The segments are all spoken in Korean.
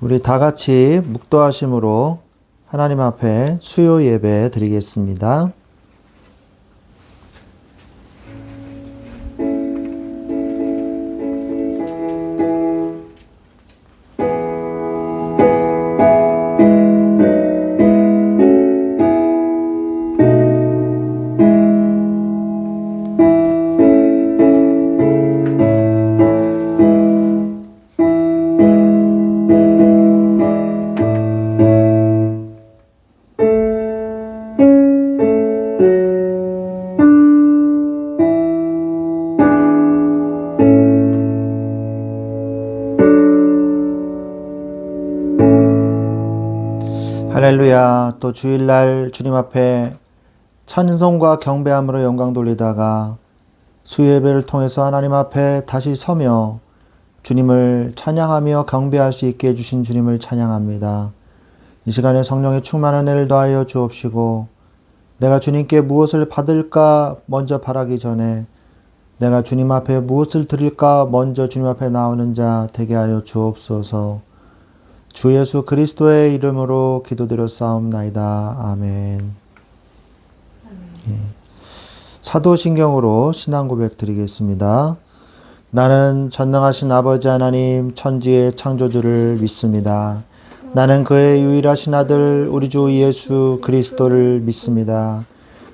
우리 다 같이 묵도하심으로 하나님 앞에 수요 예배 드리겠습니다. 할렐루야. 또 주일날 주님 앞에 찬송과 경배함으로 영광 돌리다가 수요예배를 통해서 하나님 앞에 다시 서며 주님을 찬양하며 경배할 수 있게 해주신 주님을 찬양합니다. 이 시간에 성령의 충만한 은혜를 더하여 주옵시고 내가 주님께 무엇을 받을까 먼저 바라기 전에 내가 주님 앞에 무엇을 드릴까 먼저 주님 앞에 나오는 자 되게 하여 주옵소서. 주 예수 그리스도의 이름으로 기도드렸사옵나이다. 아멘. 예. 사도신경으로 신앙 고백 드리겠습니다. 나는 전능하신 아버지 하나님 천지의 창조주를 믿습니다. 나는 그의 유일하신 아들 우리 주 예수 그리스도를 믿습니다.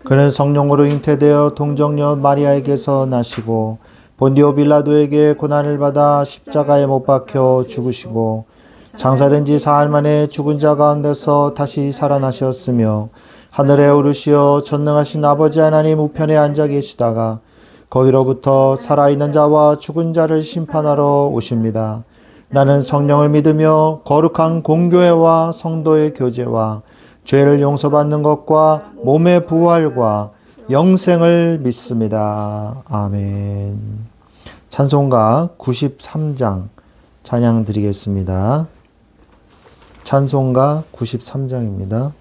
그는 성령으로 잉태되어 동정녀 마리아에게서 나시고 본디오 빌라도에게 고난을 받아 십자가에 못 박혀 죽으시고 장사된 지 사흘 만에 죽은 자 가운데서 다시 살아나셨으며 하늘에 오르시어 전능하신 아버지 하나님 우편에 앉아 계시다가 거기로부터 살아있는 자와 죽은 자를 심판하러 오십니다. 나는 성령을 믿으며 거룩한 공교회와 성도의 교제와 죄를 용서받는 것과 몸의 부활과 영생을 믿습니다. 아멘. 찬송가 93장 찬양 드리겠습니다. 찬송가 93장입니다.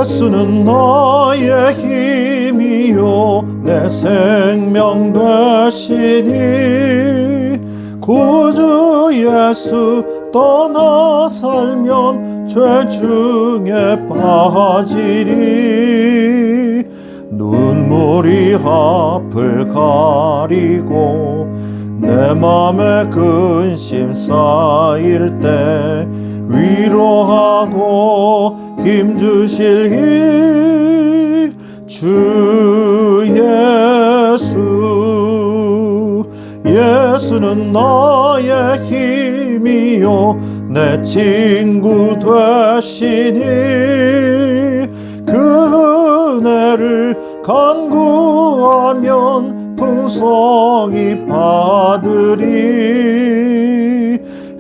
예수는 나의 힘이요 내 생명 되시니 구주 예수 떠나 살면 죄 중에 빠지리. 눈물이 앞을 가리고 내 맘에 근심 쌓일 때 위로하고 힘주실 주 예수. 예수는 나의 힘이요 내 친구 되시니 그 은혜를 간구하면 풍성히 받으리.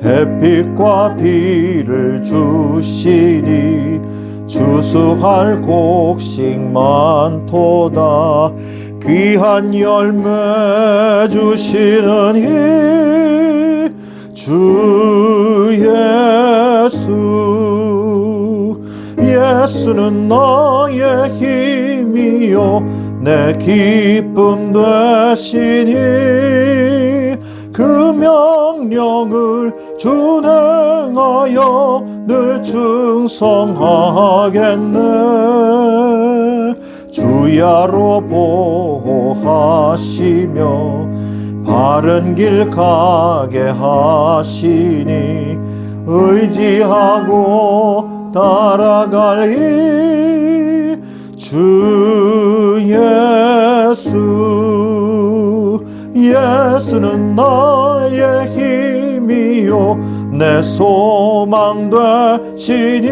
햇빛과 비를 주시니 주수할 곡식 많도다. 귀한 열매 주시는 주 예수. 예수는 나의 힘이요 내 기쁨 되시니 그 명령을 준행하여 늘 충성하겠네. 주야로 보호하시며 바른 길 가게 하시니 의지하고 따라갈 주 예수. 예수는 나의 힘이요 내 소망 되시니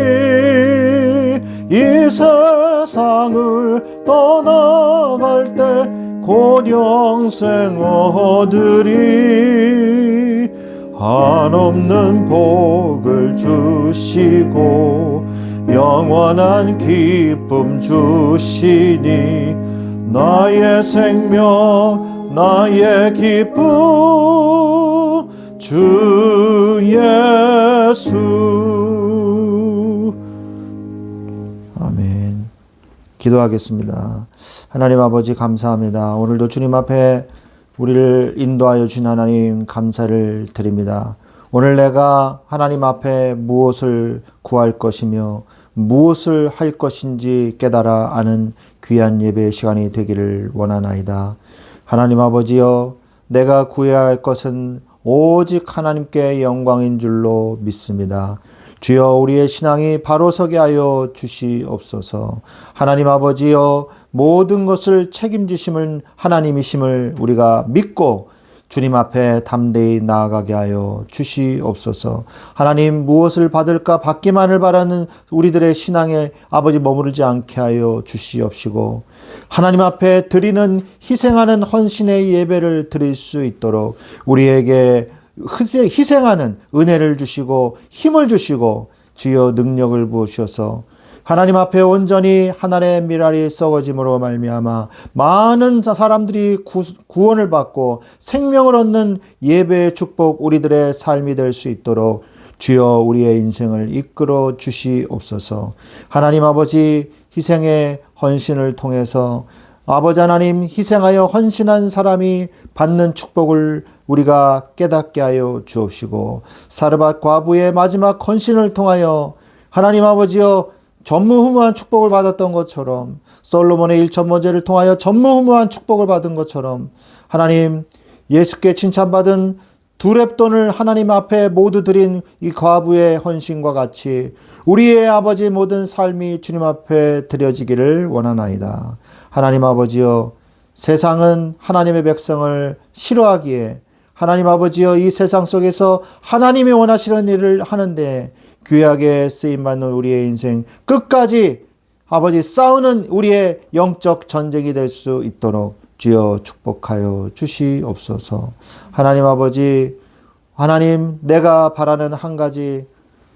이 세상을 떠나갈 때 곧 영생 얻으리. 한없는 복을 주시고 영원한 기쁨 주시니 나의 생명 나의 기쁨 주 예수. 아멘. 기도하겠습니다. 하나님 아버지 감사합니다. 오늘도 주님 앞에 우리를 인도하여 주신 하나님 감사를 드립니다. 오늘 내가 하나님 앞에 무엇을 구할 것이며 무엇을 할 것인지 깨달아 아는 귀한 예배의 시간이 되기를 원하나이다. 하나님 아버지여, 내가 구해야 할 것은 오직 하나님께 영광인 줄로 믿습니다. 주여, 우리의 신앙이 바로 서게 하여 주시옵소서. 하나님 아버지여, 모든 것을 책임지심은 하나님이심을 우리가 믿고 주님 앞에 담대히 나아가게 하여 주시옵소서. 하나님, 무엇을 받을까 받기만을 바라는 우리들의 신앙에 아버지 머무르지 않게 하여 주시옵시고, 하나님 앞에 드리는 희생하는 헌신의 예배를 드릴 수 있도록 우리에게 희생하는 은혜를 주시고 힘을 주시고 주여 능력을 부으셔서 하나님 앞에 온전히 하늘의 밀알이 썩어짐으로 말미암아 많은 사람들이 구원을 받고 생명을 얻는 예배의 축복 우리들의 삶이 될 수 있도록 주여 우리의 인생을 이끌어 주시옵소서. 하나님 아버지, 희생의 헌신을 통해서 아버지 하나님, 희생하여 헌신한 사람이 받는 축복을 우리가 깨닫게 하여 주옵시고, 사르밧 과부의 마지막 헌신을 통하여 하나님 아버지여 전무후무한 축복을 받았던 것처럼, 솔로몬의 1천번제를 통하여 전무후무한 축복을 받은 것처럼, 하나님, 예수께 칭찬받은 두 렙돈을 하나님 앞에 모두 드린 이 과부의 헌신과 같이 우리의 아버지 모든 삶이 주님 앞에 드려지기를 원하나이다. 하나님 아버지여, 세상은 하나님의 백성을 싫어하기에 하나님 아버지여, 이 세상 속에서 하나님이 원하시는 일을 하는데 귀하게 쓰임받는 우리의 인생 끝까지 아버지 싸우는 우리의 영적 전쟁이 될 수 있도록 주여 축복하여 주시옵소서. 하나님 아버지, 하나님, 내가 바라는 한 가지,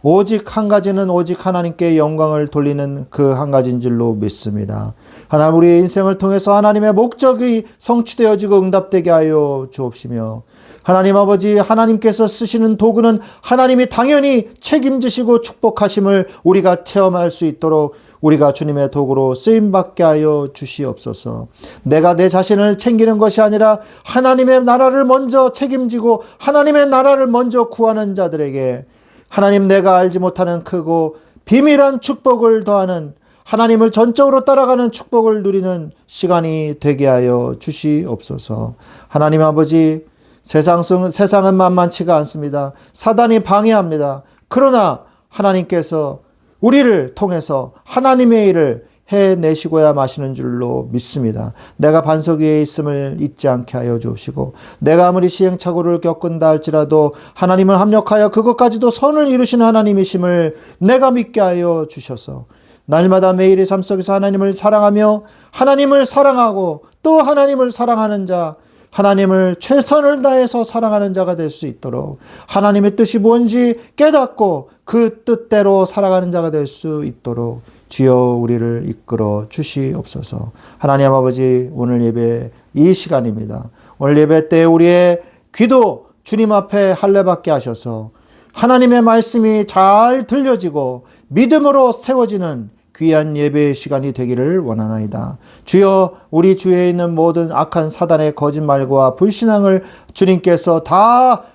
오직 한 가지는 오직 하나님께 영광을 돌리는 그 한 가지인 줄로 믿습니다. 하나님, 우리의 인생을 통해서 하나님의 목적이 성취되어지고 응답되게 하여 주옵시며, 하나님 아버지, 하나님께서 쓰시는 도구는 하나님이 당연히 책임지시고 축복하심을 우리가 체험할 수 있도록 우리가 주님의 도구로 쓰임받게 하여 주시옵소서. 내가 내 자신을 챙기는 것이 아니라 하나님의 나라를 먼저 책임지고 하나님의 나라를 먼저 구하는 자들에게 하나님, 내가 알지 못하는 크고 비밀한 축복을 더하는, 하나님을 전적으로 따라가는 축복을 누리는 시간이 되게 하여 주시옵소서. 하나님 아버지, 세상은 만만치가 않습니다. 사단이 방해합니다. 그러나 하나님께서 우리를 통해서 하나님의 일을 해내시고야 마시는 줄로 믿습니다. 내가 반석 위에 있음을 잊지 않게 하여 주옵시고, 내가 아무리 시행착오를 겪은다 할지라도 하나님은 합력하여 그것까지도 선을 이루시는 하나님이심을 내가 믿게 하여 주셔서 날마다 매일의 삶 속에서 하나님을 사랑하며 하나님을 사랑하고 또 하나님을 사랑하는 자, 하나님을 최선을 다해서 사랑하는 자가 될 수 있도록 하나님의 뜻이 뭔지 깨닫고 그 뜻대로 살아가는 자가 될 수 있도록 주여 우리를 이끌어 주시옵소서. 하나님 아버지, 오늘 예배 이 시간입니다. 오늘 예배 때 우리의 귀도 주님 앞에 할례받게 하셔서 하나님의 말씀이 잘 들려지고 믿음으로 세워지는 귀한 예배의 시간이 되기를 원하나이다. 주여, 우리 주위에 있는 모든 악한 사단의 거짓말과 불신앙을 주님께서 다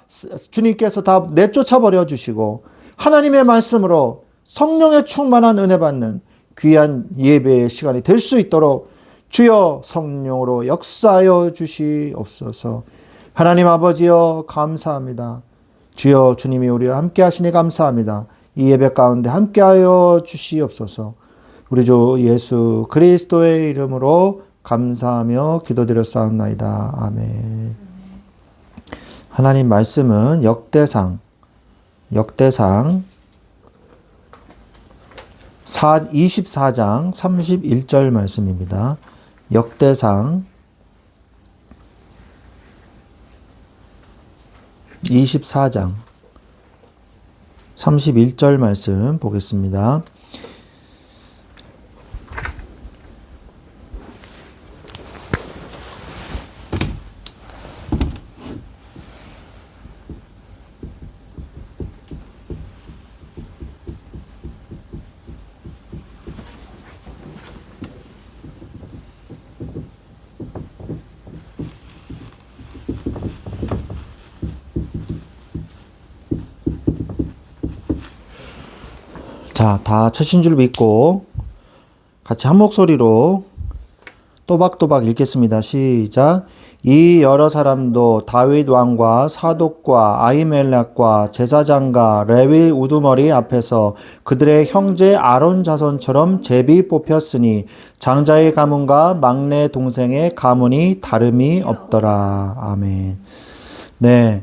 내쫓아 버려 주시고 하나님의 말씀으로 성령의 충만한 은혜 받는 귀한 예배의 시간이 될 수 있도록 주여 성령으로 역사하여 주시옵소서. 하나님 아버지여, 감사합니다. 주여, 주님이 우리와 함께 하시니 감사합니다. 이 예배 가운데 함께하여 주시옵소서. 우리 주 예수 그리스도의 이름으로 감사하며 기도드렸사옵나이다. 아멘. 하나님 말씀은 역대상 24장 31절 말씀입니다. 역대상 24장 31절 말씀 보겠습니다. 자, 다 쳐신 줄 믿고 같이 한 목소리로 또박또박 읽겠습니다. 시작. 이 여러 사람도 다윗 왕과 사독과 아히멜렉과 제사장과 레위 우두머리 앞에서 그들의 형제 아론 자손처럼 제비 뽑혔으니 장자의 가문과 막내 동생의 가문이 다름이 없더라. 아멘. 네,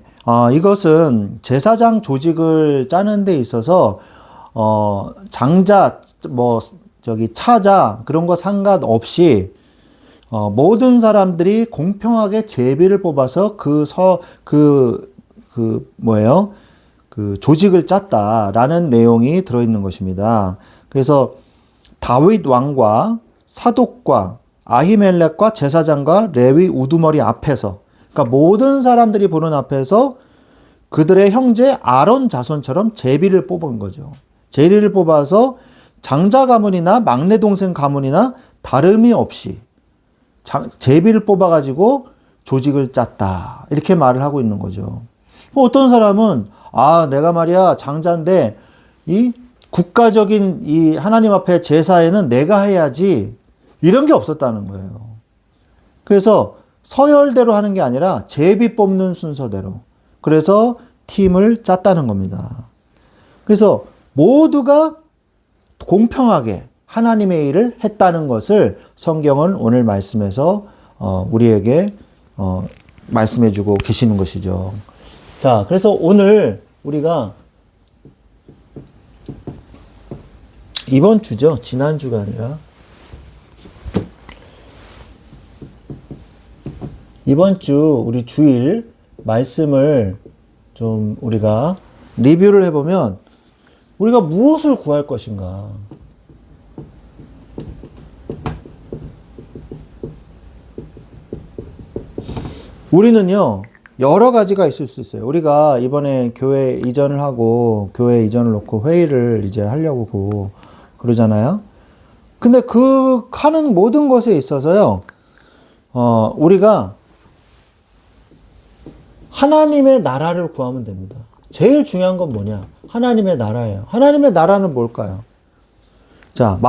이것은 제사장 조직을 짜는 데 있어서 장자 차자 그런 거 상관없이 모든 사람들이 공평하게 제비를 뽑아서 그 조직을 짰다라는 내용이 들어있는 것입니다. 그래서 다윗 왕과 사독과 아히멜렉과 제사장과 레위 우두머리 앞에서, 그러니까 모든 사람들이 보는 앞에서 그들의 형제 아론 자손처럼 제비를 뽑은 거죠. 제비를 뽑아서 장자 가문이나 막내 동생 가문이나 다름이 없이 제비를 뽑아가지고 조직을 짰다. 이렇게 말을 하고 있는 거죠. 어떤 사람은, 내가 말이야, 장자인데, 이 국가적인 이 하나님 앞에 제사에는 내가 해야지. 이런 게 없었다는 거예요. 그래서 서열대로 하는 게 아니라 제비 뽑는 순서대로. 그래서 팀을 짰다는 겁니다. 그래서 모두가 공평하게 하나님의 일을 했다는 것을 성경은 오늘 말씀에서 우리에게 말씀해 주고 계시는 것이죠. 자, 그래서 오늘 우리가 이번 주죠. 지난주가 아니라 이번 주 우리 주일 말씀을 좀 우리가 리뷰를 해보면 우리가 무엇을 구할 것인가? 우리는요, 여러 가지가 있을 수 있어요. 우리가 이번에 교회 이전을 하고, 교회 이전을 놓고 회의를 이제 하려고 그러잖아요. 근데 그 하는 모든 것에 있어서요, 우리가 하나님의 나라를 구하면 됩니다. 제일 중요한 건 뭐냐? 하나님의 나라예요. 하나님의 나라는 뭘까요? 자,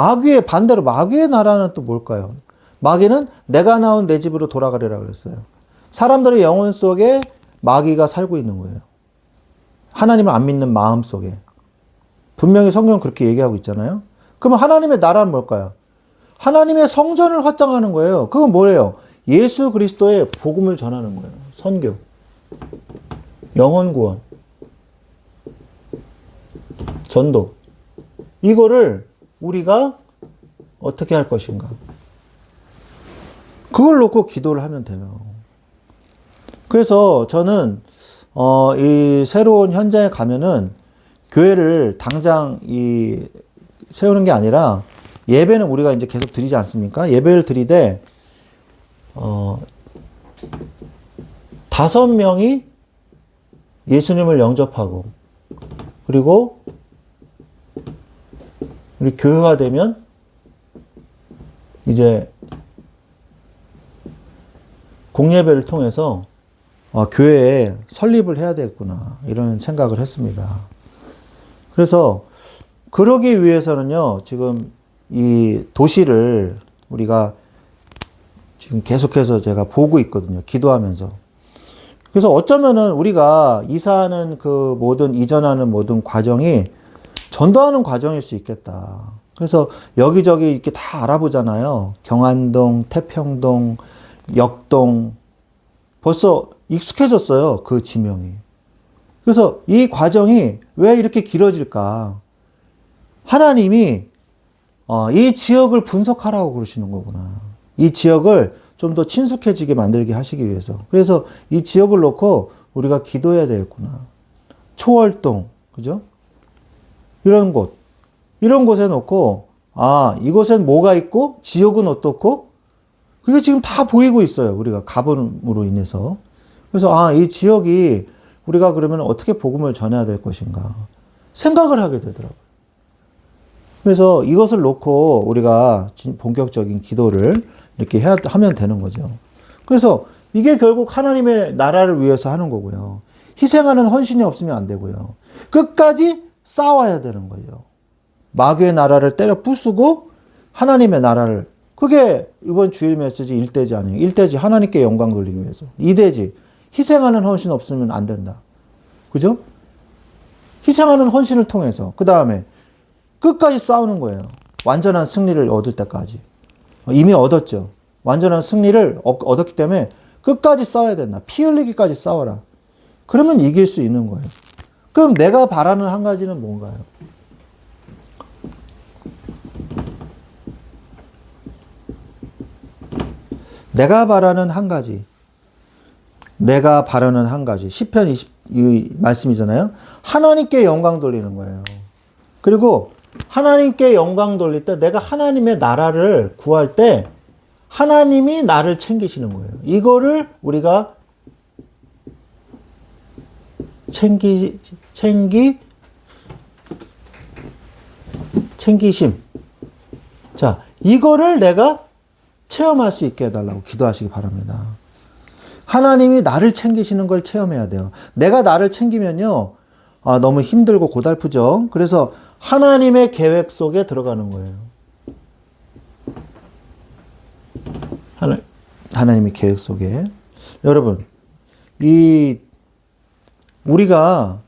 반대로 마귀의 나라는 또 뭘까요? 마귀는 내가 나온 내 집으로 돌아가리라 그랬어요. 사람들의 영혼 속에 마귀가 살고 있는 거예요. 하나님을 안 믿는 마음 속에. 분명히 성경은 그렇게 얘기하고 있잖아요. 그러면 하나님의 나라는 뭘까요? 하나님의 성전을 확장하는 거예요. 그건 뭐예요? 예수 그리스도의 복음을 전하는 거예요. 선교. 영혼 구원. 전도. 이거를 우리가 어떻게 할 것인가? 그걸 놓고 기도를 하면 돼요. 그래서 저는 이 새로운 현장에 가면은 교회를 당장 세우는 게 아니라 예배는 우리가 이제 계속 드리지 않습니까? 예배를 드리되 5명이 예수님을 영접하고, 그리고 우리 교회가 되면 이제 공예배를 통해서 교회에 설립을 해야 되겠구나, 이런 생각을 했습니다. 그래서 그러기 위해서는요, 지금 이 도시를 우리가 지금 계속해서 제가 보고 있거든요. 기도하면서. 그래서 어쩌면은 우리가 이사하는 이전하는 모든 과정이 전도하는 과정일 수 있겠다. 그래서 여기저기 이렇게 다 알아보잖아요. 경안동, 태평동, 역동. 벌써 익숙해졌어요. 그 지명이. 그래서 이 과정이 왜 이렇게 길어질까? 하나님이 이 지역을 분석하라고 그러시는 거구나. 이 지역을 좀 더 친숙해지게 만들게 하시기 위해서. 그래서 이 지역을 놓고 우리가 기도해야 되겠구나. 초월동, 그죠? 이런 곳에 놓고, 이곳엔 뭐가 있고, 지역은 어떻고, 그게 지금 다 보이고 있어요. 우리가 가봄으로 인해서. 그래서, 이 지역이 우리가 그러면 어떻게 복음을 전해야 될 것인가. 생각을 하게 되더라고요. 그래서 이것을 놓고 우리가 본격적인 기도를 이렇게 하면 되는 거죠. 그래서 이게 결국 하나님의 나라를 위해서 하는 거고요. 희생하는 헌신이 없으면 안 되고요. 끝까지 싸워야 되는 거예요. 마귀의 나라를 때려 부수고 하나님의 나라를, 그게 이번 주일 메시지 1대지 아니에요. 1대지 하나님께 영광 돌리기 위해서. 2대지 희생하는 헌신 없으면 안 된다. 그죠? 희생하는 헌신을 통해서 그 다음에 끝까지 싸우는 거예요. 완전한 승리를 얻을 때까지. 이미 얻었죠. 완전한 승리를 얻었기 때문에 끝까지 싸워야 된다. 피 흘리기까지 싸워라. 그러면 이길 수 있는 거예요. 그럼 내가 바라는 한 가지는 뭔가요? 내가 바라는 한 가지. 내가 바라는 한 가지. 시편 20 말씀이잖아요. 하나님께 영광 돌리는 거예요. 그리고 하나님께 영광 돌릴 때 내가 하나님의 나라를 구할 때 하나님이 나를 챙기시는 거예요. 이거를 우리가 챙기심. 자, 이거를 내가 체험할 수 있게 해달라고 기도하시기 바랍니다. 하나님이 나를 챙기시는 걸 체험해야 돼요. 내가 나를 챙기면요, 너무 힘들고 고달프죠. 그래서 하나님의 계획 속에 들어가는 거예요. 하나님의 계획 속에. 여러분, 우리가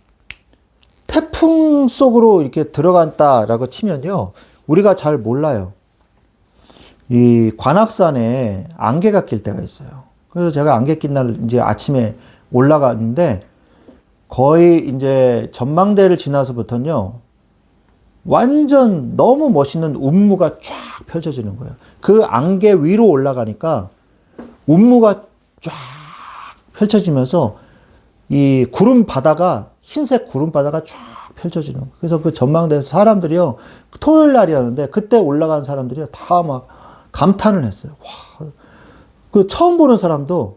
태풍 속으로 이렇게 들어간다라고 치면요, 우리가 잘 몰라요. 이 관악산에 안개가 낄 때가 있어요. 그래서 제가 안개 낀 날 이제 아침에 올라갔는데 거의 이제 전망대를 지나서부터는요, 완전 너무 멋있는 운무가 쫙 펼쳐지는 거예요. 그 안개 위로 올라가니까 운무가 쫙 펼쳐지면서 이 구름 바다가, 흰색 구름 바다가 쫙 펼쳐지는 거예요. 그래서 그 전망대에서 사람들이요, 토요일 날이었는데 그때 올라간 사람들이요, 다 막 감탄을 했어요. 와, 그 처음 보는 사람도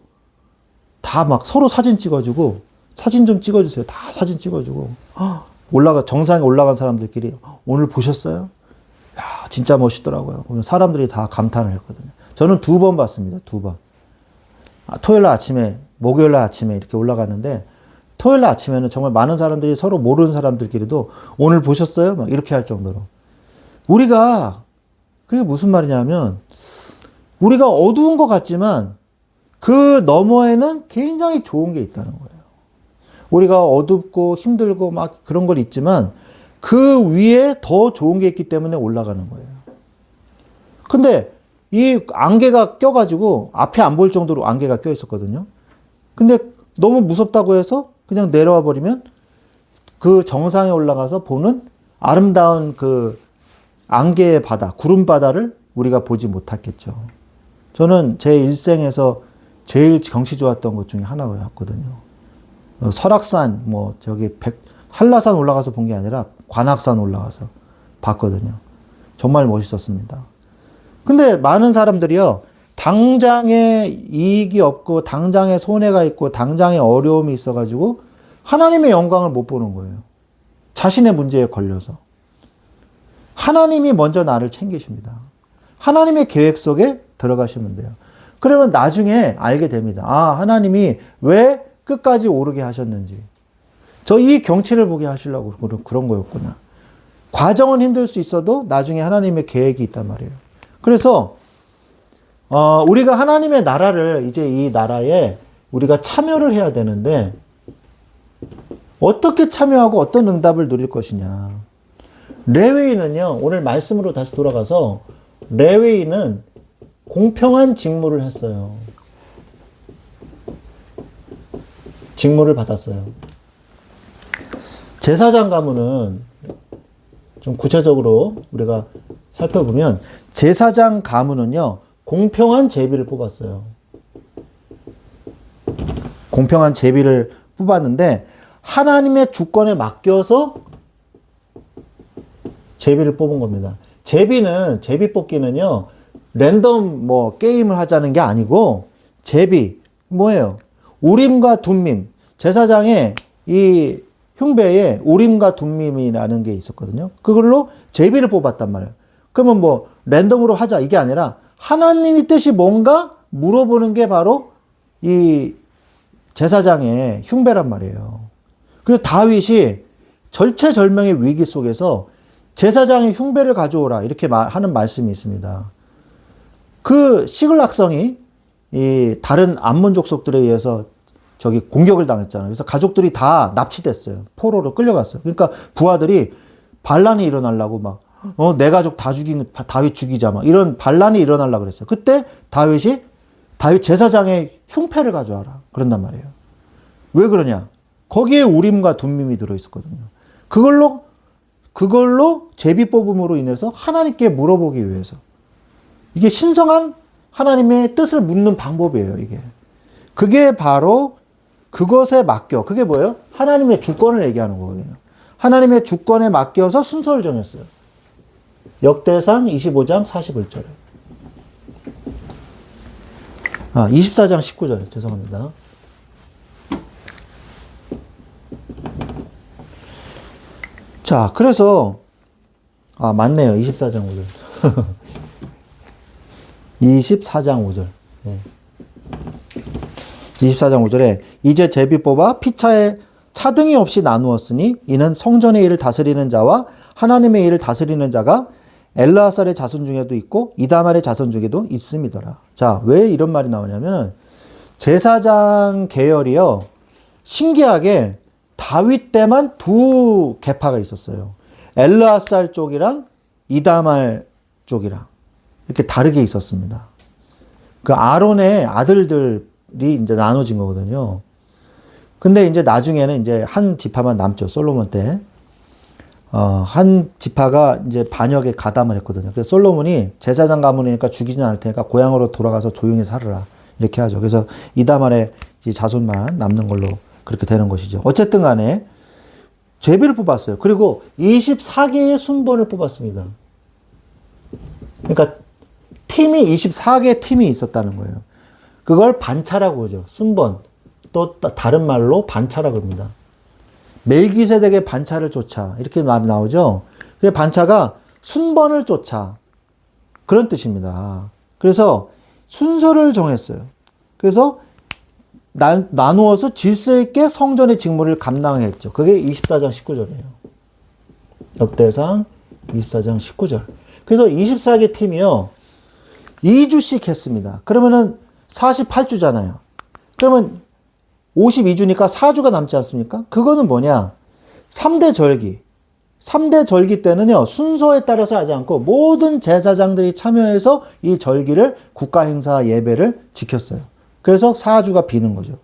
다 막 서로 사진 찍어주고, 사진 좀 찍어주세요. 다 사진 찍어주고, 정상에 올라간 사람들끼리 오늘 보셨어요? 야, 진짜 멋있더라고요. 사람들이 다 감탄을 했거든요. 저는 2번 봤습니다. 2번. 토요일 날 아침에, 목요일 날 아침에 이렇게 올라갔는데, 토요일 날 아침에는 정말 많은 사람들이 서로 모르는 사람들끼리도 오늘 보셨어요? 막 이렇게 할 정도로. 우리가, 그게 무슨 말이냐면, 우리가 어두운 것 같지만 그 너머에는 굉장히 좋은 게 있다는 거예요. 우리가 어둡고 힘들고 막 그런 건 있지만 그 위에 더 좋은 게 있기 때문에 올라가는 거예요. 근데 이 안개가 껴가지고 앞에 안 보일 정도로 안개가 껴 있었거든요. 근데 너무 무섭다고 해서 그냥 내려와 버리면 그 정상에 올라가서 보는 아름다운 그 안개의 바다, 구름 바다를 우리가 보지 못했겠죠. 저는 제 일생에서 제일 경치 좋았던 것 중에 하나였거든요. 설악산, 한라산 올라가서 본 게 아니라 관악산 올라가서 봤거든요. 정말 멋있었습니다. 근데 많은 사람들이요, 당장에 이익이 없고, 당장에 손해가 있고, 당장에 어려움이 있어가지고, 하나님의 영광을 못 보는 거예요. 자신의 문제에 걸려서. 하나님이 먼저 나를 챙기십니다. 하나님의 계획 속에 들어가시면 돼요. 그러면 나중에 알게 됩니다. 하나님이 왜 끝까지 오르게 하셨는지. 저 이 경치를 보게 하시려고 그런 거였구나. 과정은 힘들 수 있어도 나중에 하나님의 계획이 있단 말이에요. 그래서 우리가 하나님의 나라를, 이제 이 나라에 우리가 참여를 해야 되는데 어떻게 참여하고 어떤 응답을 누릴 것이냐. 레위인은요, 오늘 말씀으로 다시 돌아가서 레위인은 공평한 직무를 했어요. 직무를 받았어요. 제사장 가문은 좀 구체적으로 우리가 살펴보면 제사장 가문은요, 공평한 제비를 뽑았어요. 공평한 제비를 뽑았는데 하나님의 주권에 맡겨서 제비를 뽑은 겁니다. 제비 뽑기는요, 랜덤 게임을 하자는 게 아니고, 제비, 뭐예요? 우림과 둠밈. 제사장의 이 흉배에 우림과 둠밈이라는 게 있었거든요. 그걸로 제비를 뽑았단 말이에요. 그러면 랜덤으로 하자, 이게 아니라, 하나님의 뜻이 뭔가 물어보는 게 바로 이 제사장의 흉배란 말이에요. 그래서 다윗이 절체절명의 위기 속에서 제사장의 흉배를 가져오라 이렇게 하는 말씀이 있습니다. 그 시글락성이 이 다른 암몬 족속들에 의해서 저기 공격을 당했잖아요. 그래서 가족들이 다 납치됐어요. 포로로 끌려갔어요. 그러니까 부하들이 반란이 일어나려고 막 내 가족 다 죽인 다윗 죽이자 막 이런 반란이 일어나려고 그랬어요. 그때 다윗 제사장의 흉패를 가져와라 그런단 말이에요. 왜 그러냐? 거기에 우림과 둠밈이 들어 있었거든요. 그걸로 제비 뽑음으로 인해서 하나님께 물어보기 위해서. 이게 신성한 하나님의 뜻을 묻는 방법이에요, 이게. 그게 바로 그것에 맡겨. 그게 뭐예요? 하나님의 주권을 얘기하는 거거든요. 하나님의 주권에 맡겨서 순서를 정했어요. 역대상 25장 41절에. 24장 19절. 죄송합니다. 자, 그래서 맞네요. 24장 5절. 24장 5절. 네. 24장 5절에 이제 제비 뽑아 피차에 차등이 없이 나누었으니 이는 성전의 일을 다스리는 자와 하나님의 일을 다스리는 자가 엘르아살의 자손 중에도 있고 이다말의 자손 중에도 있음이더라. 자, 왜 이런 말이 나오냐면 제사장 계열이요. 신기하게 다윗 때만 두 계파가 있었어요. 엘르아살 쪽이랑 이다말 쪽이랑 이렇게 다르게 있었습니다. 그 아론의 아들들이 이제 나눠진 거거든요. 근데 이제 나중에는 이제 한 지파만 남죠. 솔로몬 때. 한 지파가 이제 반역에 가담을 했거든요. 그래서 솔로몬이 제사장 가문이니까 죽이진 않을 테니까 고향으로 돌아가서 조용히 살아라. 이렇게 하죠. 그래서 이다말의 자손만 남는 걸로 그렇게 되는 것이죠. 어쨌든 간에 제비를 뽑았어요. 그리고 24개의 순번을 뽑았습니다. 그러니까 팀이 24개 팀이 있었다는 거예요. 그걸 반차라고 하죠. 순번. 또 다른 말로 반차라고 합니다. 멜기세덱의 반차를 쫓아 이렇게 말이 나오죠. 그 반차가 순번을 쫓아 그런 뜻입니다. 그래서 순서를 정했어요. 그래서 나누어서 질서 있게 성전의 직무를 감당했죠. 그게 24장 19절이에요. 역대상 24장 19절. 그래서 24개 팀이요. 2주씩 했습니다. 그러면은 48주잖아요. 그러면 52주니까 4주가 남지 않습니까? 그거는 뭐냐? 3대 절기. 3대 절기 때는요, 순서에 따라서 하지 않고 모든 제사장들이 참여해서 이 절기를 국가 행사 예배를 지켰어요. 그래서 4주가 비는 거죠.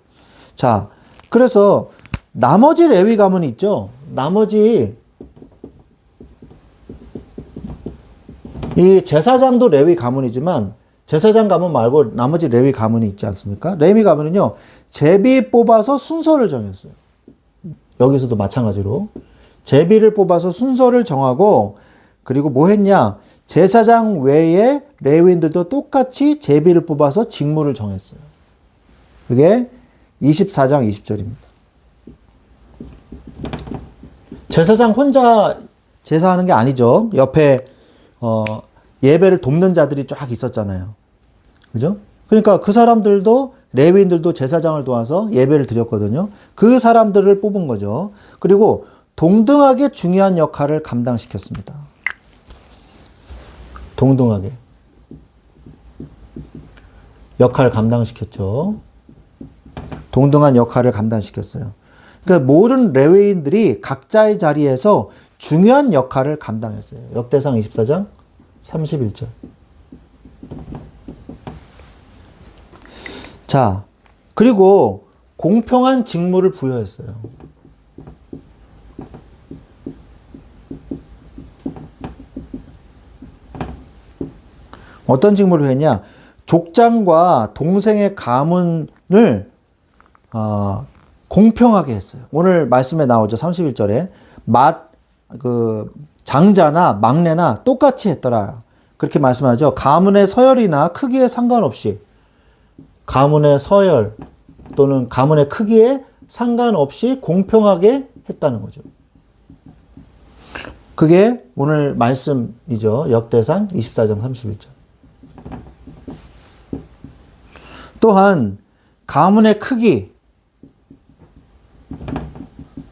자, 그래서 나머지 레위 가문이 있죠? 나머지 이 제사장도 레위 가문이지만 제사장 가문 말고 나머지 레위 가문이 있지 않습니까? 레위 가문은요, 제비 뽑아서 순서를 정했어요. 여기서도 마찬가지로. 제비를 뽑아서 순서를 정하고, 그리고 뭐 했냐? 제사장 외에 레위인들도 똑같이 제비를 뽑아서 직무를 정했어요. 그게 24장 20절입니다. 제사장 혼자 제사하는 게 아니죠. 옆에, 예배를 돕는 자들이 쫙 있었잖아요. 그죠? 그러니까 그 사람들도 레위인들도 제사장을 도와서 예배를 드렸거든요. 그 사람들을 뽑은 거죠. 그리고 동등하게 중요한 역할을 감당시켰습니다. 동등하게. 역할을 감당시켰죠. 동등한 역할을 감당시켰어요. 그러니까 모든 레위인들이 각자의 자리에서 중요한 역할을 감당했어요. 역대상 24장 31절. 자, 그리고 공평한 직무를 부여했어요. 어떤 직무를 했냐? 족장과 동생의 가문을 공평하게 했어요. 오늘 말씀에 나오죠. 31절에 장자나 막내나 똑같이 했더라. 그렇게 말씀하죠. 가문의 서열이나 크기에 상관없이 가문의 서열 또는 가문의 크기에 상관없이 공평하게 했다는 거죠. 그게 오늘 말씀이죠. 역대상 24장 31절. 또한 가문의 크기,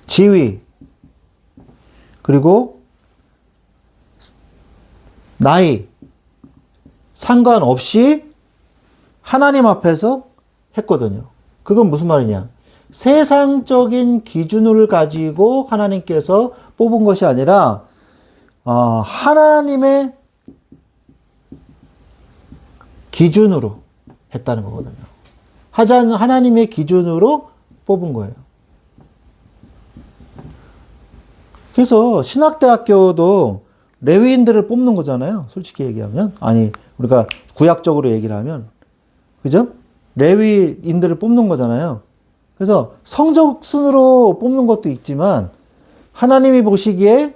지위, 그리고 나이 상관없이 하나님 앞에서 했거든요. 그건 무슨 말이냐? 세상적인 기준을 가지고 하나님께서 뽑은 것이 아니라 하나님의 기준으로 했다는 거거든요. 하나님의 기준으로 뽑은 거예요. 그래서 신학대학교도 레위인들을 뽑는 거잖아요. 솔직히 얘기하면. 아니, 우리가 구약적으로 얘기를 하면. 그죠? 레위인들을 뽑는 거잖아요. 그래서 성적 순으로 뽑는 것도 있지만 하나님이 보시기에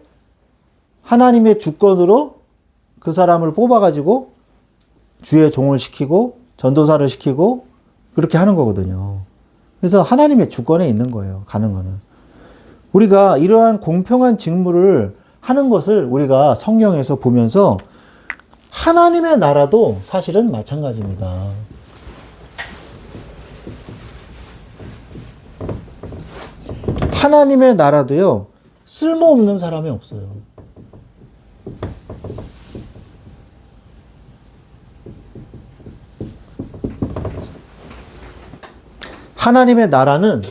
하나님의 주권으로 그 사람을 뽑아가지고 주의 종을 시키고 전도사를 시키고 그렇게 하는 거거든요. 그래서 하나님의 주권에 있는 거예요. 가는 거는. 우리가 이러한 공평한 직무를 하는 것을 우리가 성경에서 보면서 하나님의 나라도 사실은 마찬가지입니다. 하나님의 나라도요, 쓸모없는 사람이 없어요. 하나님의 나라는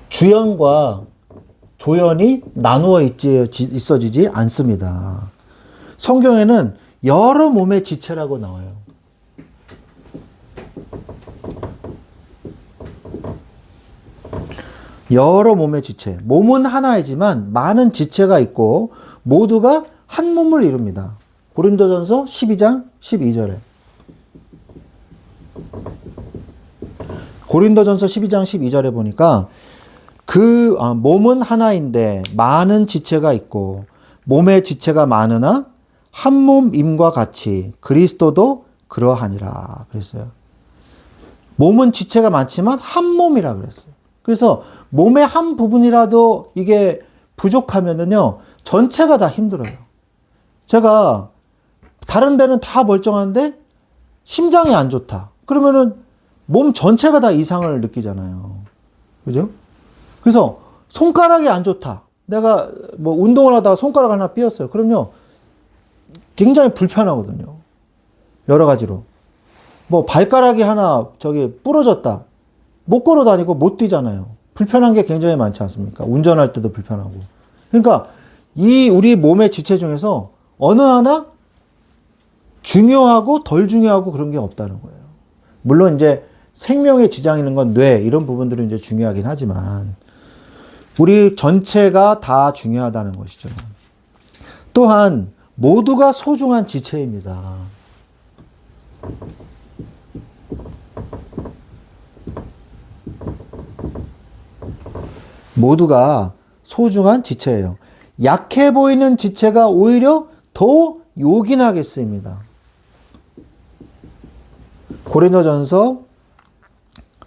주연과 조연이 나누어 있어지지 않습니다. 성경에는 여러 몸의 지체라고 나와요. 여러 몸의 지체. 몸은 하나이지만 많은 지체가 있고 모두가 한 몸을 이룹니다. 고린도전서 12장 12절에. 고린도전서 12장 12절에 보니까 몸은 하나인데 많은 지체가 있고 몸의 지체가 많으나 한 몸임과 같이 그리스도도 그러하니라 그랬어요. 몸은 지체가 많지만 한 몸이라 그랬어요. 그래서 몸의 한 부분이라도 이게 부족하면은요, 전체가 다 힘들어요. 제가 다른 데는 다 멀쩡한데 심장이 안 좋다. 그러면은 몸 전체가 다 이상을 느끼잖아요. 그죠? 그래서 손가락이 안 좋다. 내가 뭐 운동을 하다가 손가락 하나 삐었어요. 그럼요, 굉장히 불편하거든요. 여러 가지로. 뭐 발가락이 하나 부러졌다. 못 걸어 다니고 못 뛰잖아요. 불편한 게 굉장히 많지 않습니까? 운전할 때도 불편하고. 그러니까 이 우리 몸의 지체 중에서 어느 하나 중요하고 덜 중요하고 그런 게 없다는 거예요. 물론 이제 생명에 지장 있는 건 뇌, 이런 부분들은 이제 중요하긴 하지만 우리 전체가 다 중요하다는 것이죠. 또한 모두가 소중한 지체입니다. 모두가 소중한 지체예요. 약해 보이는 지체가 오히려 더 요긴하겠습니다. 고린도전서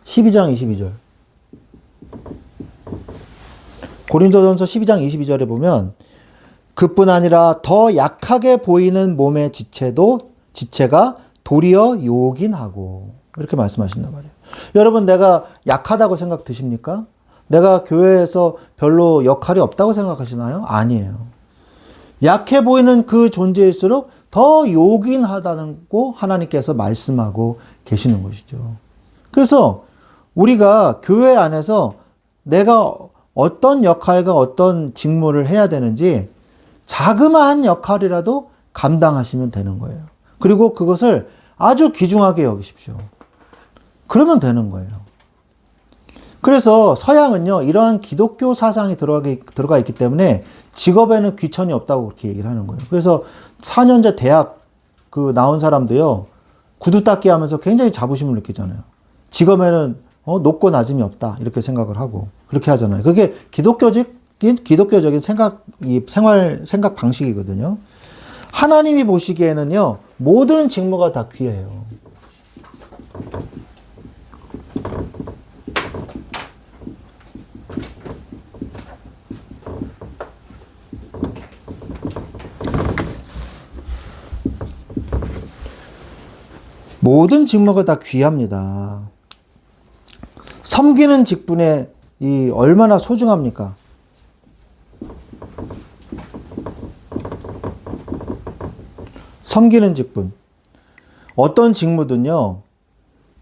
12장 22절. 고린도전서 12장 22절에 보면 그뿐 아니라 더 약하게 보이는 몸의 지체가 도리어 요긴하고 이렇게 말씀하신단 말이에요. 여러분, 내가 약하다고 생각 드십니까? 내가 교회에서 별로 역할이 없다고 생각하시나요? 아니에요. 약해 보이는 그 존재일수록 더 요긴하다는 거 하나님께서 말씀하고 계시는 것이죠. 그래서 우리가 교회 안에서 내가 어떤 역할과 어떤 직무를 해야 되는지 자그마한 역할이라도 감당하시면 되는 거예요. 그리고 그것을 아주 귀중하게 여기십시오. 그러면 되는 거예요. 그래서 서양은요, 이러한 기독교 사상이 들어가 있기 때문에 직업에는 귀천이 없다고 그렇게 얘기를 하는 거예요. 그래서 4년제 대학 나온 사람도요, 구두 닦기 하면서 굉장히 자부심을 느끼잖아요. 직업에는 높고 낮음이 없다, 이렇게 생각을 하고 그렇게 하잖아요. 그게 기독교적인 생각 방식이거든요. 하나님이 보시기에는요, 모든 직무가 다 귀해요. 모든 직무가 다 귀합니다. 섬기는 직분에 얼마나 소중합니까? 섬기는 직분. 어떤 직무든요,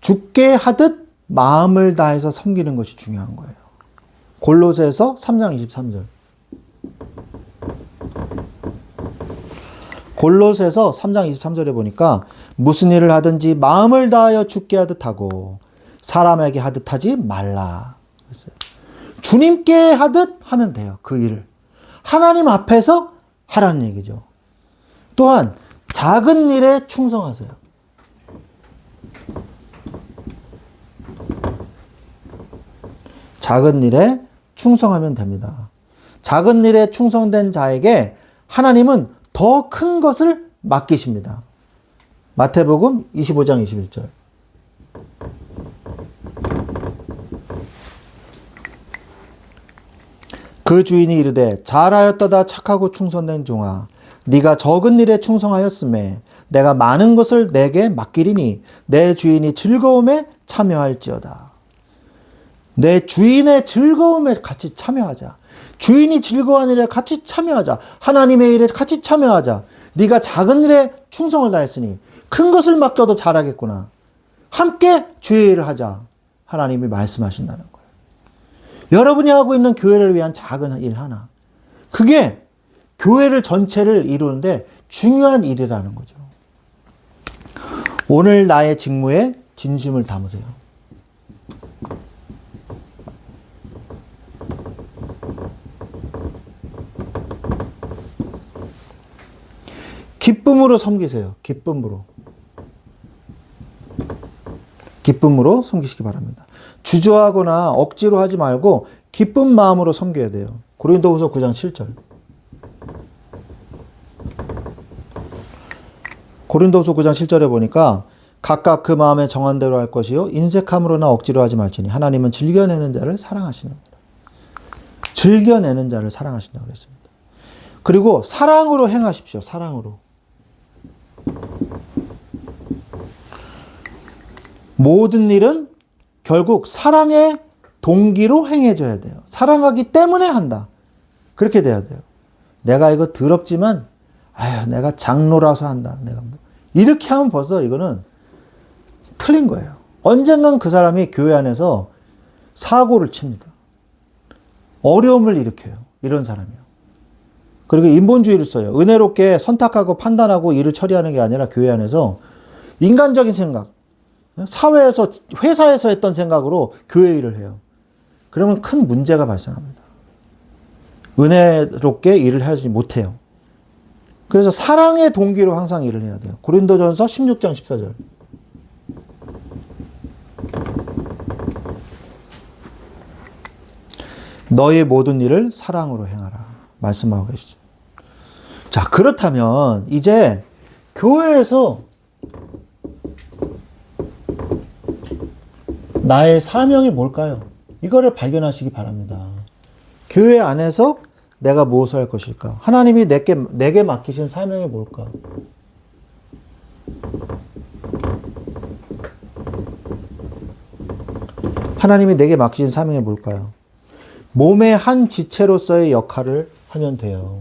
죽게 하듯 마음을 다해서 섬기는 것이 중요한 거예요. 골로새서 3장 23절. 골로새서 3장 23절에 보니까 무슨 일을 하든지 마음을 다하여 죽게 하듯 하고 사람에게 하듯 하지 말라 그랬어요. 주님께 하듯 하면 돼요. 그 일을. 하나님 앞에서 하라는 얘기죠. 또한 작은 일에 충성하세요. 작은 일에 충성하면 됩니다. 작은 일에 충성된 자에게 하나님은 더 큰 것을 맡기십니다. 마태복음 25장 21절. 그 주인이 이르되 잘하였도다 착하고 충성된 종아 네가 적은 일에 충성하였음에 내가 많은 것을 내게 맡기리니 내 주인이 즐거움에 참여할지어다. 내 주인의 즐거움에 같이 참여하자. 주인이 즐거워하는 일에 같이 참여하자. 하나님의 일에 같이 참여하자. 네가 작은 일에 충성을 다했으니 큰 것을 맡겨도 잘하겠구나. 함께 주의 일을 하자. 하나님이 말씀하신다는 거예요. 여러분이 하고 있는 교회를 위한 작은 일 하나. 그게 교회를 전체를 이루는데 중요한 일이라는 거죠. 오늘 나의 직무에 진심을 담으세요. 기쁨으로 섬기세요. 기쁨으로. 기쁨으로 섬기시기 바랍니다. 주저하거나 억지로 하지 말고 기쁜 마음으로 섬겨야 돼요. 고린도후서 9장 7절. 고린도후서 9장 7절에 보니까 각각 그 마음에 정한 대로 할 것이요 인색함으로나 억지로 하지 말지니 하나님은 즐겨내는 자를 사랑하시는구나. 즐겨내는 자를 사랑하신다고 그랬습니다. 그리고 사랑으로 행하십시오. 사랑으로. 모든 일은 결국 사랑의 동기로 행해져야 돼요. 사랑하기 때문에 한다. 그렇게 돼야 돼요. 내가 이거 더럽지만 아유 내가 장로라서 한다. 내가 뭐 이렇게 하면 벌써 이거는 틀린 거예요. 언젠간 그 사람이 교회 안에서 사고를 칩니다. 어려움을 일으켜요. 이런 사람이요. 그리고 인본주의를 써요. 은혜롭게 선택하고 판단하고 일을 처리하는 게 아니라 교회 안에서 인간적인 생각, 사회에서, 회사에서 했던 생각으로 교회 일을 해요. 그러면 큰 문제가 발생합니다. 은혜롭게 일을 하지 못해요. 그래서 사랑의 동기로 항상 일을 해야 돼요. 고린도전서 16장 14절. 너의 모든 일을 사랑으로 행하라. 말씀하고 계시죠. 자, 그렇다면 이제 교회에서 나의 사명이 뭘까요? 이거를 발견하시기 바랍니다. 교회 안에서 내가 무엇을 할 것일까? 하나님이 내게 맡기신 사명이 뭘까? 하나님이 내게 맡기신 사명이 뭘까요? 몸의 한 지체로서의 역할을 하면 돼요.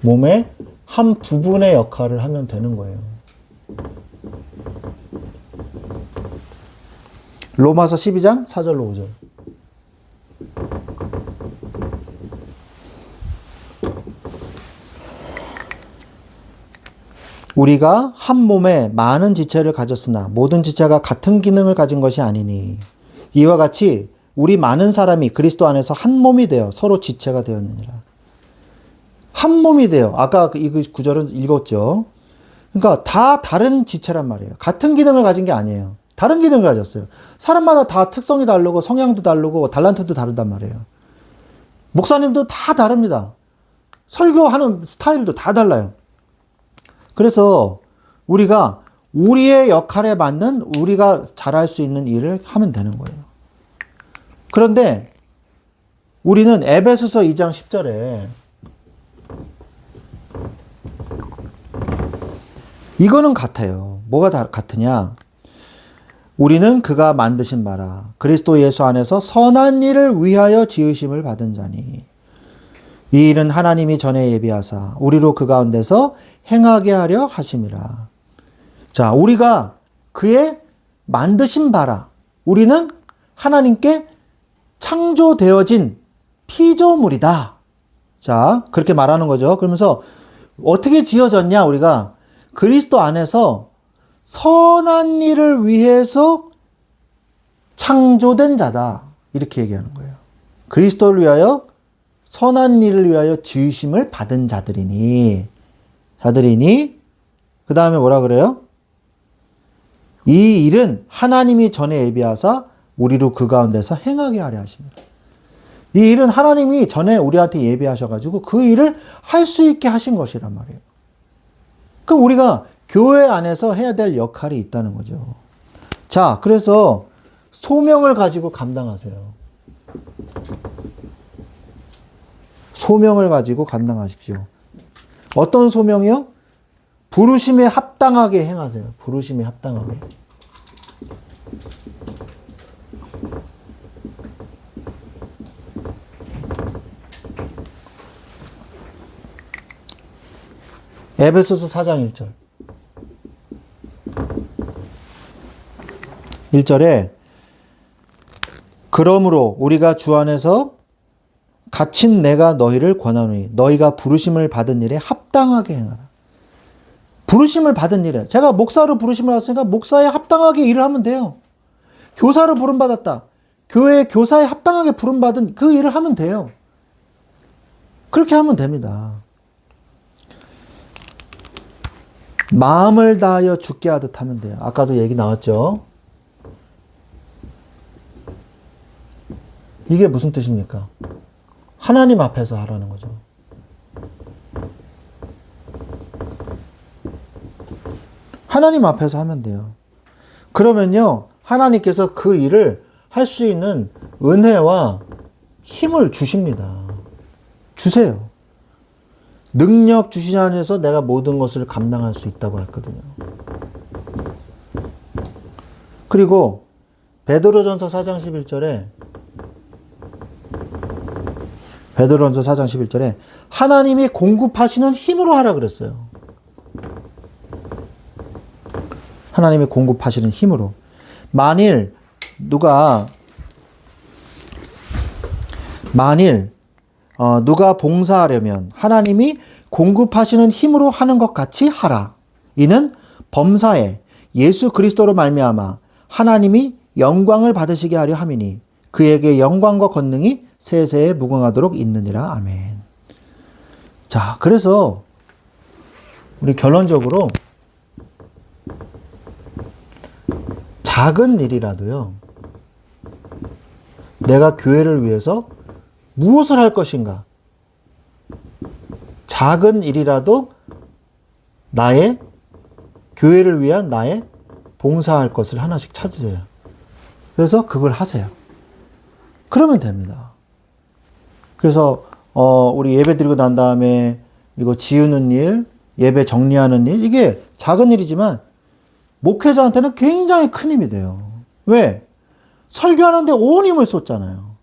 몸의 한 부분의 역할을 하면 되는 거예요. 로마서 12장 4절로 5절. 우리가 한 몸에 많은 지체를 가졌으나 모든 지체가 같은 기능을 가진 것이 아니니 이와 같이 우리 많은 사람이 그리스도 안에서 한 몸이 되어 서로 지체가 되었느니라. 한 몸이 되어. 아까 이 구절은 읽었죠. 그러니까 다 다른 지체란 말이에요. 같은 기능을 가진 게 아니에요. 다른 기능을 가졌어요. 사람마다 다 특성이 다르고 성향도 다르고 달란트도 다르단 말이에요. 목사님도 다 다릅니다. 설교하는 스타일도 다 달라요. 그래서 우리가 우리의 역할에 맞는 우리가 잘할 수 있는 일을 하면 되는 거예요. 그런데 우리는 에베소서 2장 10절에 이거는 같아요. 뭐가 같으냐? 우리는 그가 만드신 바라 그리스도 예수 안에서 선한 일을 위하여 지으심을 받은 자니. 이 일은 하나님이 전에 예비하사 우리로 그 가운데서 행하게 하려 하심이라. 자, 우리가 그의 만드신 바라. 우리는 하나님께 창조되어진 피조물이다. 자, 그렇게 말하는 거죠. 그러면서 어떻게 지어졌냐? 우리가 그리스도 안에서 선한 일을 위해서 창조된 자다. 이렇게 얘기하는 거예요. 그리스도를 위하여 선한 일을 위하여 지으심을 받은 자들이니 그 다음에 뭐라 그래요? 이 일은 하나님이 전에 예비하사 우리로 그 가운데서 행하게 하려 하십니다. 이 일은 하나님이 전에 우리한테 예비하셔가지고 그 일을 할 수 있게 하신 것이란 말이에요. 그럼 우리가 교회 안에서 해야 될 역할이 있다는 거죠. 자, 그래서 소명을 가지고 감당하세요. 소명을 가지고 감당하십시오. 어떤 소명이요? 부르심에 합당하게 행하세요. 부르심에 합당하게. 에베소서 4장 1절. 1절에 그러므로 우리가 주 안에서 갇힌 내가 너희를 권하노니 너희가 부르심을 받은 일에 합당하게 행하라. 부르심을 받은 일에, 제가 목사로 부르심을 받았으니까 목사에 합당하게 일을 하면 돼요. 교사로 부름받았다. 교회 교사에 합당하게 부름받은 그 일을 하면 돼요. 그렇게 하면 됩니다. 마음을 다하여 죽게 하듯 하면 돼요. 아까도 얘기 나왔죠. 이게 무슨 뜻입니까? 하나님 앞에서 하라는 거죠. 하나님 앞에서 하면 돼요. 그러면요, 하나님께서 그 일을 할 수 있는 은혜와 힘을 주십니다. 주세요. 능력 주시지 않아서 내가 모든 것을 감당할 수 있다고 했거든요. 그리고 베드로전서 4장 11절에 하나님이 공급하시는 힘으로 하라 그랬어요. 하나님이 공급하시는 힘으로. 만일 누가 봉사하려면 하나님이 공급하시는 힘으로 하는 것 같이 하라. 이는 범사에 예수 그리스도로 말미암아 하나님이 영광을 받으시게 하려 함이니 그에게 영광과 권능이 세세에 무궁하도록 있느니라. 아멘. 자, 그래서 우리 결론적으로 작은 일이라도요, 내가 교회를 위해서 무엇을 할 것인가? 작은 일이라도 나의 교회를 위한 나의 봉사할 것을 하나씩 찾으세요. 그래서 그걸 하세요. 그러면 됩니다. 그래서 우리 예배 드리고 난 다음에 이거 지우는 일, 예배 정리하는 일, 이게 작은 일이지만 목회자한테는 굉장히 큰 힘이 돼요. 왜? 설교하는데 온 힘을 쏟잖아요.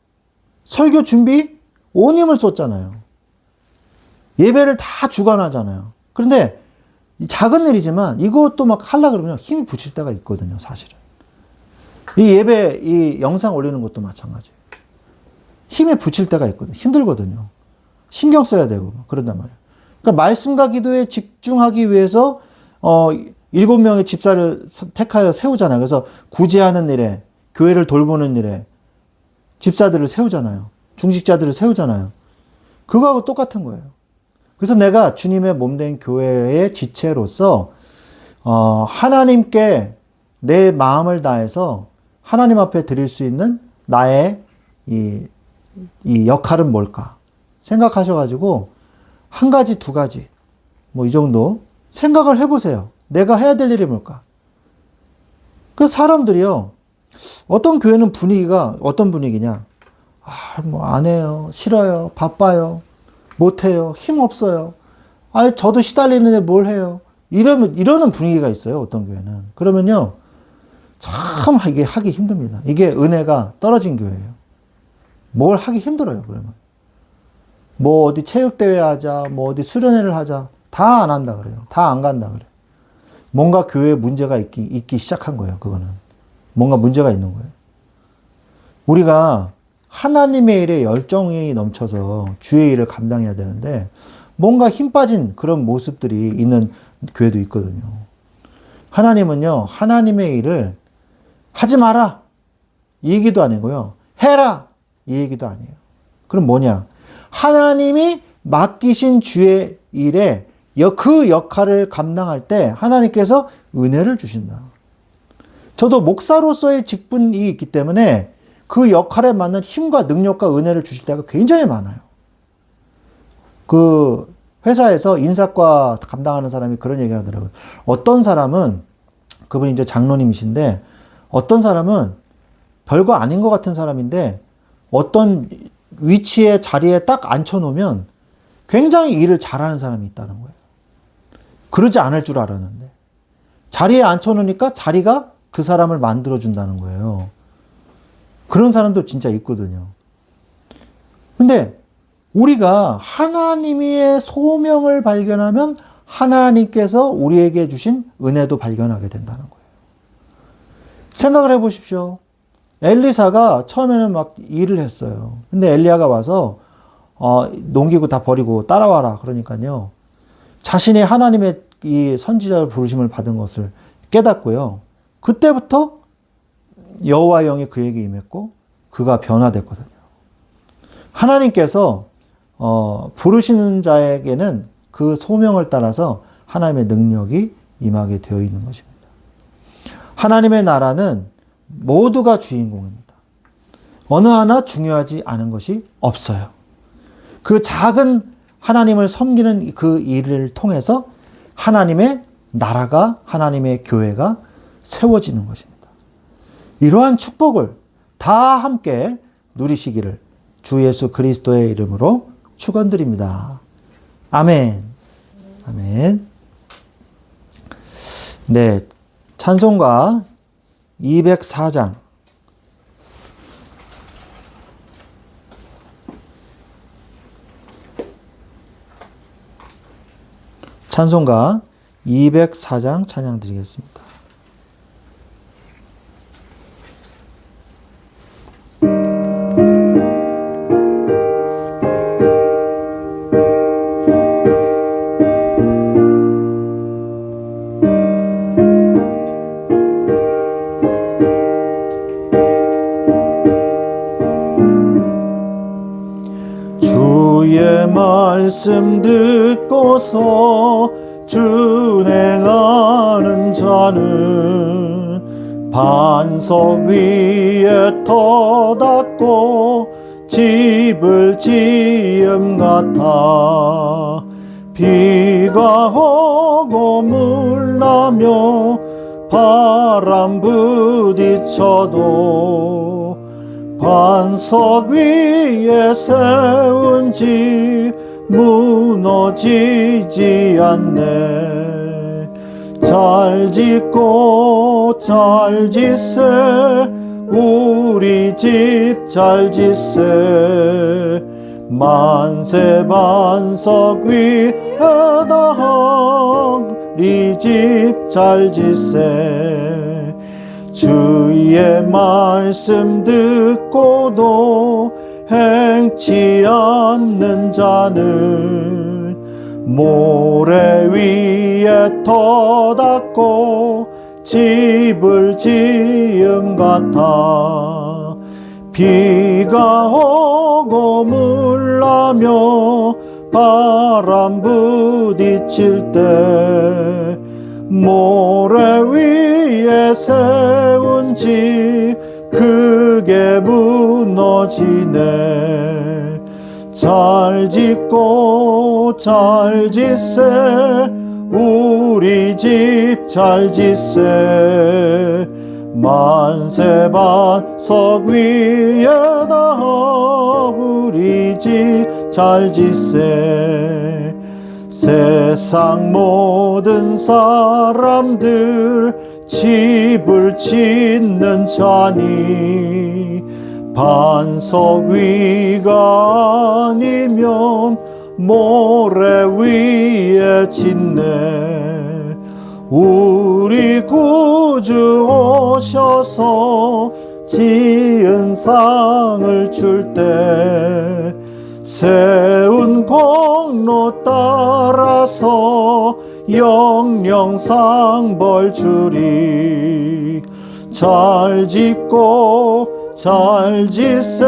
설교 준비 온 힘을 쏟잖아요. 예배를 다 주관하잖아요. 그런데 이 작은 일이지만 이것도 막 하려고 그러면 힘이 붙일 때가 있거든요, 사실은. 이 예배, 이 영상 올리는 것도 마찬가지예요. 힘에 붙일 때가 있거든요. 힘들거든요. 신경 써야 되고 그런단 말이에요. 그러니까 말씀과 기도에 집중하기 위해서 7명의 집사를 택하여 세우잖아요. 그래서 구제하는 일에, 교회를 돌보는 일에 집사들을 세우잖아요. 중직자들을 세우잖아요. 그거하고 똑같은 거예요. 그래서 내가 주님의 몸된 교회의 지체로서 하나님께 내 마음을 다해서 하나님 앞에 드릴 수 있는 나의 이 역할은 뭘까 생각하셔가지고 한 가지, 두 가지 뭐 이 정도 생각을 해보세요. 내가 해야 될 일이 뭘까? 그 사람들이요, 어떤 교회는 분위기가 어떤 분위기냐? 뭐 안 해요, 싫어요, 바빠요, 못 해요, 힘 없어요. 저도 시달리는데 뭘 해요? 이러는 분위기가 있어요. 어떤 교회는. 그러면요, 참 이게 하기 힘듭니다. 이게 은혜가 떨어진 교회예요. 뭘 하기 힘들어요. 그러면 뭐 어디 체육대회 하자, 뭐 어디 수련회를 하자. 다 안 한다 그래요. 다 안 간다 그래요. 뭔가 교회에 문제가 있기 시작한 거예요. 그거는. 뭔가 문제가 있는 거예요. 우리가 하나님의 일에 열정이 넘쳐서 주의 일을 감당해야 되는데 뭔가 힘 빠진 그런 모습들이 있는 교회도 있거든요. 하나님은요, 하나님의 일을 하지 마라! 이 얘기도 아니고요. 해라! 이 얘기도 아니에요. 그럼 뭐냐? 하나님이 맡기신 주의 일에 그 역할을 감당할 때 하나님께서 은혜를 주신다. 저도 목사로서의 직분이 있기 때문에 그 역할에 맞는 힘과 능력과 은혜를 주실 때가 굉장히 많아요. 그 회사에서 인사과 담당하는 사람이 그런 얘기 하더라고요. 어떤 사람은, 그분이 이제 장로님이신데, 어떤 사람은 별거 아닌 것 같은 사람인데, 어떤 위치에, 자리에 딱 앉혀놓으면 굉장히 일을 잘하는 사람이 있다는 거예요. 그러지 않을 줄 알았는데. 자리에 앉혀놓으니까 자리가 그 사람을 만들어준다는 거예요. 그런 사람도 진짜 있거든요. 근데 우리가 하나님의 소명을 발견하면 하나님께서 우리에게 주신 은혜도 발견하게 된다는 거예요. 생각을 해보십시오. 엘리사가 처음에는 막 일을 했어요. 근데 엘리야가 와서 농기구 다 버리고 따라와라 그러니까요. 자신이 하나님의 이 선지자를 부르심을 받은 것을 깨닫고요. 그때부터 여호와의 영이 그에게 임했고 그가 변화됐거든요. 하나님께서 부르시는 자에게는 그 소명을 따라서 하나님의 능력이 임하게 되어 있는 것입니다. 하나님의 나라는 모두가 주인공입니다. 어느 하나 중요하지 않은 것이 없어요. 그 작은 하나님을 섬기는 그 일을 통해서 하나님의 나라가, 하나님의 교회가 세워지는 것입니다. 이러한 축복을 다 함께 누리시기를 주 예수 그리스도의 이름으로 축원드립니다. 아멘. 아멘. 네, 찬송가 204장. 찬송가 204장 찬양 드리겠습니다. 주의 말씀 듣고서 준행하는 자는 반석 위에 터닫고 집을 지음 같아 비가 오고 물나며 바람 부딪혀도 반석 위에 세운 집 무너지지 않네. 잘 짓고 잘 짓세 우리 집 잘 짓세 만세 반석 위에다 우리 집 잘 짓세 주의 말씀 듣고도 행치 않는 자는 모래 위에 터닫고 집을 지음 같아 비가 오고 물나며 바람 부딪힐 때 모래 위에 세운 집 크게 무너지네. 잘 짓고 잘 짓세 우리 집 잘 짓세 만세 반석 위에다 우리 집 잘 짓세 세상 모든 사람들 집을 짓는 자니 반석 위가 아니 내리면 모래 위에 짓네. 우리 구주 오셔서 지은 상을 줄 때 세운 공로 따라서 영영상 벌 주리. 잘 짓고 잘 짓세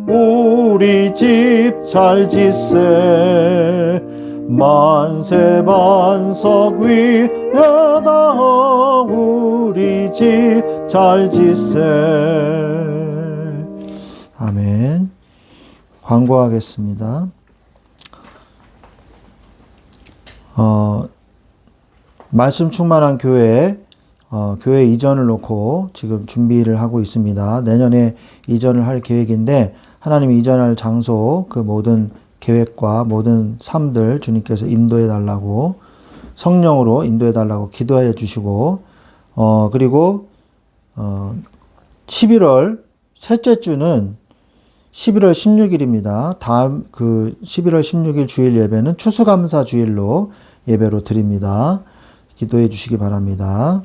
우리 집 잘 짓세. 만세 반석 위에다 우리 집 잘 짓세. 아멘. 광고하겠습니다. 말씀 충만한 교회, 교회 이전을 놓고 지금 준비를 하고 있습니다. 내년에 이전을 할 계획인데 하나님이 이전할 장소, 그 모든 계획과 모든 삶들 주님께서 인도해 달라고, 성령으로 인도해 달라고 기도해 주시고, 그리고 11월 셋째 주는 11월 16일입니다. 다음 11월 16일 주일 예배는 추수감사 주일로 예배로 드립니다. 기도해 주시기 바랍니다.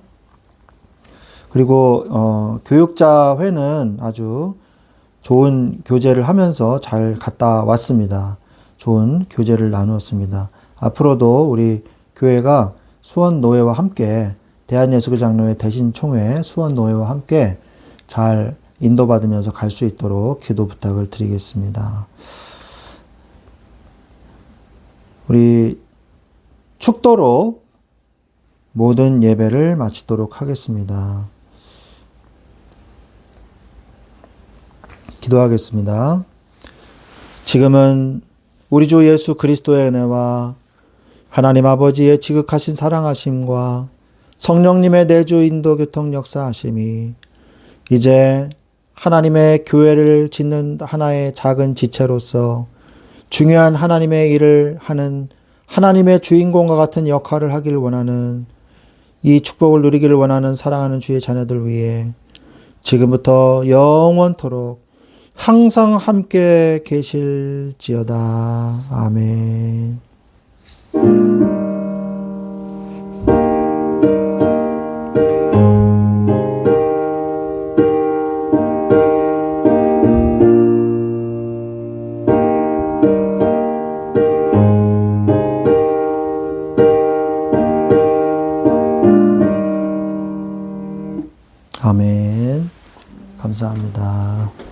그리고 교육자회는 아주 좋은 교제를 하면서 잘 갔다 왔습니다. 좋은 교제를 나누었습니다. 앞으로도 우리 교회가 수원노회와 함께, 대한예수교 장로회 대신총회 수원노회와 함께 잘 인도받으면서 갈 수 있도록 기도 부탁을 드리겠습니다. 우리 축도로 모든 예배를 마치도록 하겠습니다. 기도하겠습니다. 지금은 우리 주 예수 그리스도의 은혜와 하나님 아버지의 지극하신 사랑하심과 성령님의 내주 인도 교통 역사하심이 이제 하나님의 교회를 짓는 하나의 작은 지체로서 중요한 하나님의 일을 하는 하나님의 주인공과 같은 역할을 하기를 원하는, 이 축복을 누리기를 원하는 사랑하는 주의 자녀들 위해 지금부터 영원토록 항상 함께 계실지어다. 아멘. 아멘. 감사합니다.